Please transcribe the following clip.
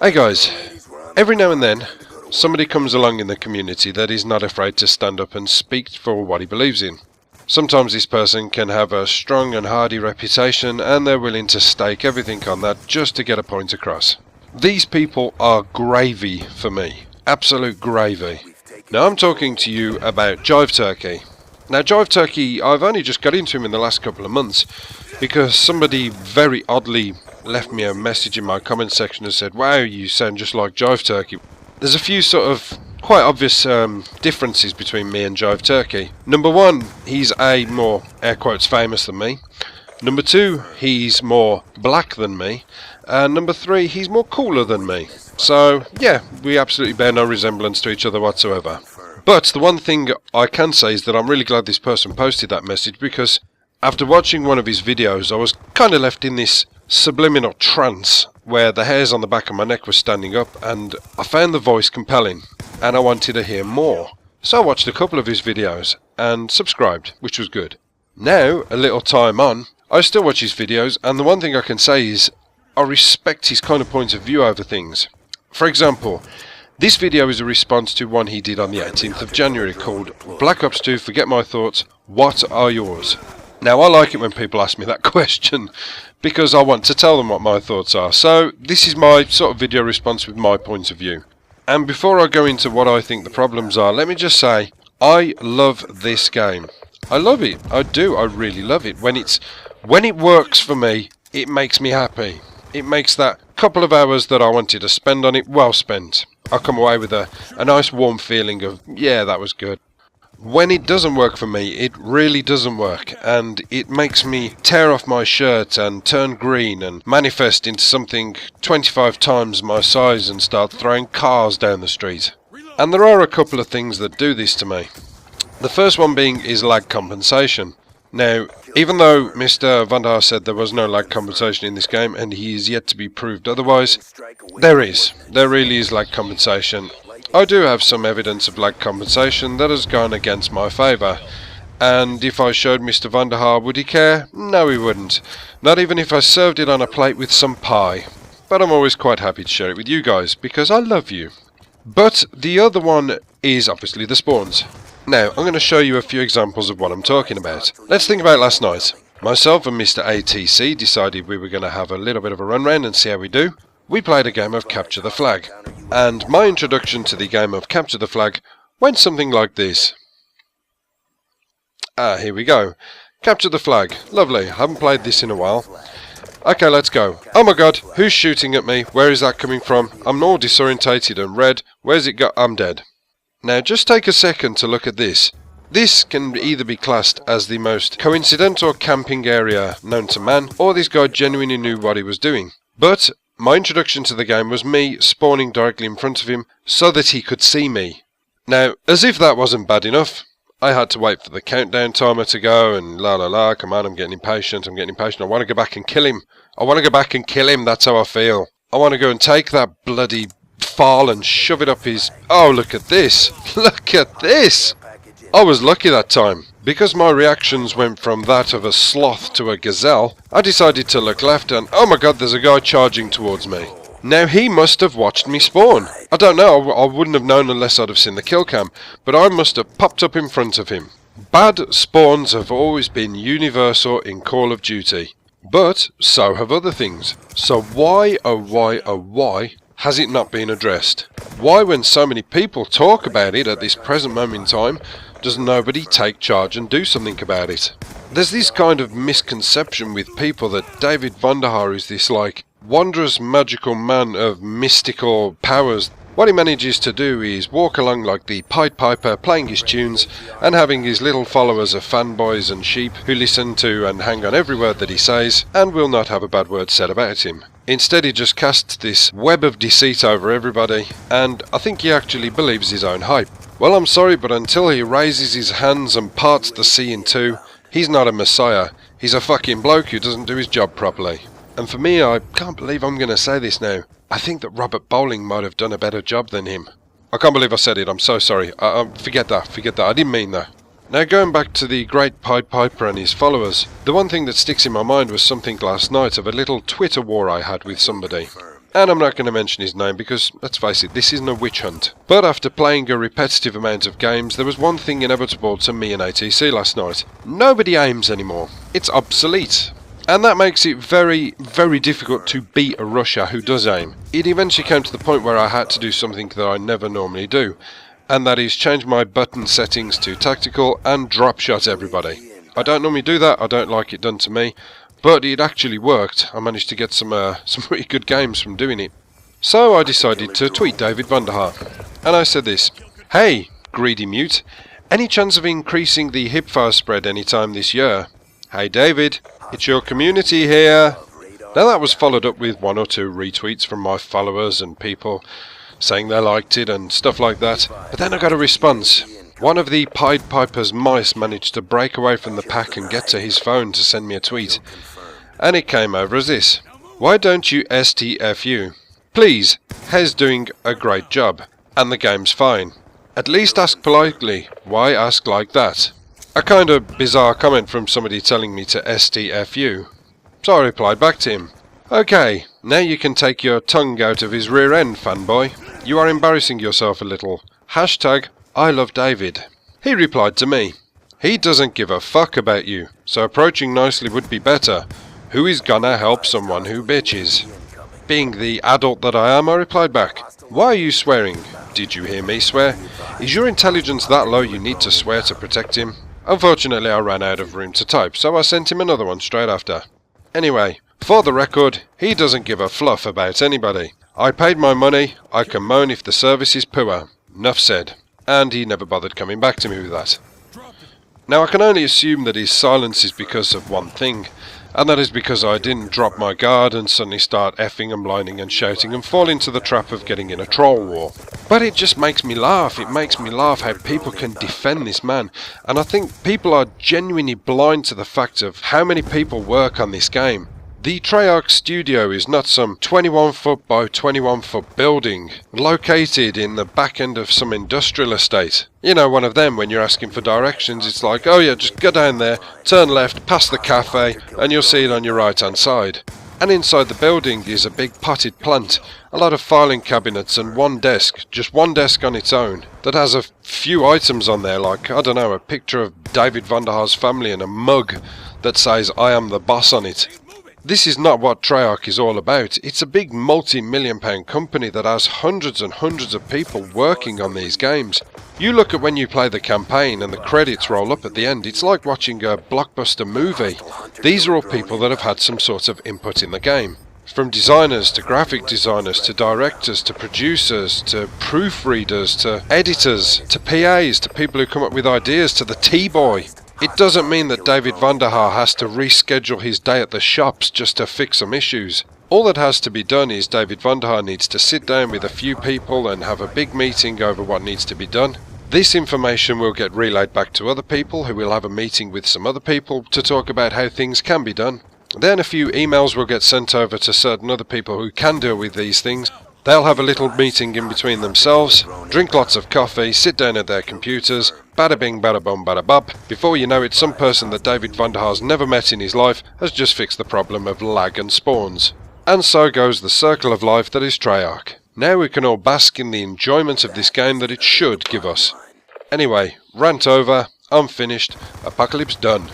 Hey guys, every now and then somebody comes along in the community that is not afraid to stand up and speak for what he believes in. Sometimes this person can have a strong and hardy reputation and they're willing to stake everything on that just to get a point across. These people are gravy for me, absolute gravy. Now I'm talking to you about JiveTurkey. Now JiveTurkey, I've only just got into him in the last couple of months because somebody very oddly left me a message in my comment section and said, "Wow, you sound just like JiveTurkey." There's a few sort of quite obvious differences between me and JiveTurkey. Number one, he's more air quotes famous than me. Number two, he's more black than me. And number three, he's more cooler than me. So yeah, we absolutely bear no resemblance to each other whatsoever. But the one thing I can say is that I'm really glad this person posted that message, because after watching one of his videos I was kind of left in this subliminal trance where the hairs on the back of my neck were standing up, and I found the voice compelling and I wanted to hear more. So I watched a couple of his videos and subscribed, which was good. Now, a little time on, I still watch his videos, and the one thing I can say is I respect his kind of point of view over things. For example, this video is a response to one he did on the 18th of January called Black.ops 2 Forget My Thoughts, What Are Yours? Now I like it when people ask me that question because I want to tell them what my thoughts are. So this is my sort of video response with my point of view. And before I go into what I think the problems are, let me just say I love this game. I love it. I do. I really love it. When it works for me, it makes me happy. It makes that couple of hours that I wanted to spend on it well spent. I come away with a nice warm feeling of, yeah, that was good. When it doesn't work for me, it really doesn't work, and it makes me tear off my shirt and turn green and manifest into something 25 times my size and start throwing cars down the street. And there are a couple of things that do this to me. The first one being is lag compensation. Now, even though Mr. Vandar said there was no lag compensation in this game, and he is yet to be proved otherwise, there is. There really is lag compensation. I do have some evidence of lag compensation that has gone against my favour, and if I showed Mr. Vandar, would he care? No, he wouldn't. Not even if I served it on a plate with some pie. But I'm always quite happy to share it with you guys, because I love you. But the other one is obviously the spawns. Now, I'm going to show you a few examples of what I'm talking about. Let's think about last night. Myself and Mr. ATC decided we were going to have a little bit of a run round and see how we do. We played a game of Capture the Flag, and my introduction to the game of Capture the Flag went something like this. Here we go. Capture the Flag. Lovely. Haven't played this in a while. Okay, let's go. Oh my god, who's shooting at me? Where is that coming from? I'm all disorientated and red. Where's it go? I'm dead. Now just take a second to look at this. This can either be classed as the most coincidental camping area known to man, or this guy genuinely knew what he was doing. But my introduction to the game was me spawning directly in front of him so that he could see me. Now, as if that wasn't bad enough, I had to wait for the countdown timer to go and come on, I'm getting impatient, I want to go back and kill him. That's how I feel. I want to go and take that bloody file and shove it up his... Oh, look at this. Look at this. I was lucky that time. Because my reactions went from that of a sloth to a gazelle, I decided to look left and, oh my god, there's a guy charging towards me. Now he must have watched me spawn. I don't know, I wouldn't have known unless I'd have seen the kill cam, but I must have popped up in front of him. Bad spawns have always been universal in Call of Duty, but so have other things. So why, oh why, has it not been addressed? Why, when so many people talk about it at this present moment in time, does nobody take charge and do something about it? There's this kind of misconception with people that David Vandar is this like wondrous magical man of mystical powers. What he manages to do is walk along like the Pied Piper, playing his tunes and having his little followers of fanboys and sheep who listen to and hang on every word that he says and will not have a bad word said about him. Instead he just casts this web of deceit over everybody, and I think he actually believes his own hype. Well, I'm sorry, but until he raises his hands and parts the sea in two, he's not a messiah. He's a fucking bloke who doesn't do his job properly. And for me, I can't believe I'm going to say this now, I think that Robert Bowling might have done a better job than him. I can't believe I said it, I'm so sorry. Forget that, I didn't mean that. Now going back to the great Pied Piper and his followers, the one thing that sticks in my mind was something last night of a little Twitter war I had with somebody. And I'm not going to mention his name because, let's face it, this isn't a witch hunt. But after playing a repetitive amount of games, there was one thing inevitable to me and ATC last night. Nobody aims anymore. It's obsolete. And that makes it very, very difficult to beat a rusher who does aim. It eventually came to the point where I had to do something that I never normally do, and that is change my button settings to tactical and drop shot everybody. I don't normally do that, I don't like it done to me, but it actually worked. I managed to get some really good games from doing it. So I decided to tweet David Vanderhaar, and I said this: "Hey, greedy mute, any chance of increasing the hipfire spread anytime this year? Hey David, it's your community here." Now that was followed up with 1 or 2 retweets from my followers and people saying they liked it and stuff like that. But then I got a response. One of the Pied Piper's mice managed to break away from the pack and get to his phone to send me a tweet. And it came over as this: "Why don't you STFU? Please, Hez doing a great job, and the game's fine. At least ask politely, why ask like that?" A kind of bizarre comment from somebody telling me to STFU. So I replied back to him: "Okay, now you can take your tongue out of his rear end, fanboy. You are embarrassing yourself a little. Hashtag I love David." He replied to me: "He doesn't give a fuck about you, so approaching nicely would be better. Who is gonna help someone who bitches?" Being the adult that I am, I replied back: "Why are you swearing? Did you hear me swear? Is your intelligence that low you need to swear to protect him?" Unfortunately, I ran out of room to type, so I sent him another one straight after. Anyway, for the record, he doesn't give a fluff about anybody. I paid my money, I can moan if the service is poor. Nuff said. And he never bothered coming back to me with that. Now I can only assume that his silence is because of one thing, and that is because I didn't drop my guard and suddenly start effing and blinding and shouting and fall into the trap of getting in a troll war. But it just makes me laugh. It makes me laugh how people can defend this man, and I think people are genuinely blind to the fact of how many people work on this game. The Treyarch studio is not some 21-foot by 21-foot building located in the back end of some industrial estate. You know, one of them when you're asking for directions, it's like, oh yeah, just go down there, turn left, past the cafe, and you'll see it on your right hand side. And inside the building is a big potted plant, a lot of filing cabinets and one desk, just one desk on its own, that has a few items on there like, I don't know, a picture of David Vanderhaar's family and a mug that says I am the boss on it. This is not what Treyarch is all about. It's a big multi-million-pound company that has hundreds and hundreds of people working on these games. You look at when you play the campaign and the credits roll up at the end, it's like watching a blockbuster movie. These are all people that have had some sort of input in the game. From designers to graphic designers to directors to producers to proofreaders to editors to PAs to people who come up with ideas to the T-boy. It doesn't mean that David Vanderhaar has to reschedule his day at the shops just to fix some issues. All that has to be done is David Vanderhaar needs to sit down with a few people and have a big meeting over what needs to be done. This information will get relayed back to other people who will have a meeting with some other people to talk about how things can be done. Then a few emails will get sent over to certain other people who can deal with these things. They'll have a little meeting in between themselves, drink lots of coffee, sit down at their computers, bada bing, bada bum, bada bop. Before you know it, some person that David Vanderhaar's never met in his life has just fixed the problem of lag and spawns. And so goes the circle of life that is Treyarch. Now we can all bask in the enjoyment of this game that it should give us. Anyway, rant over, I'm finished, apocalypse done.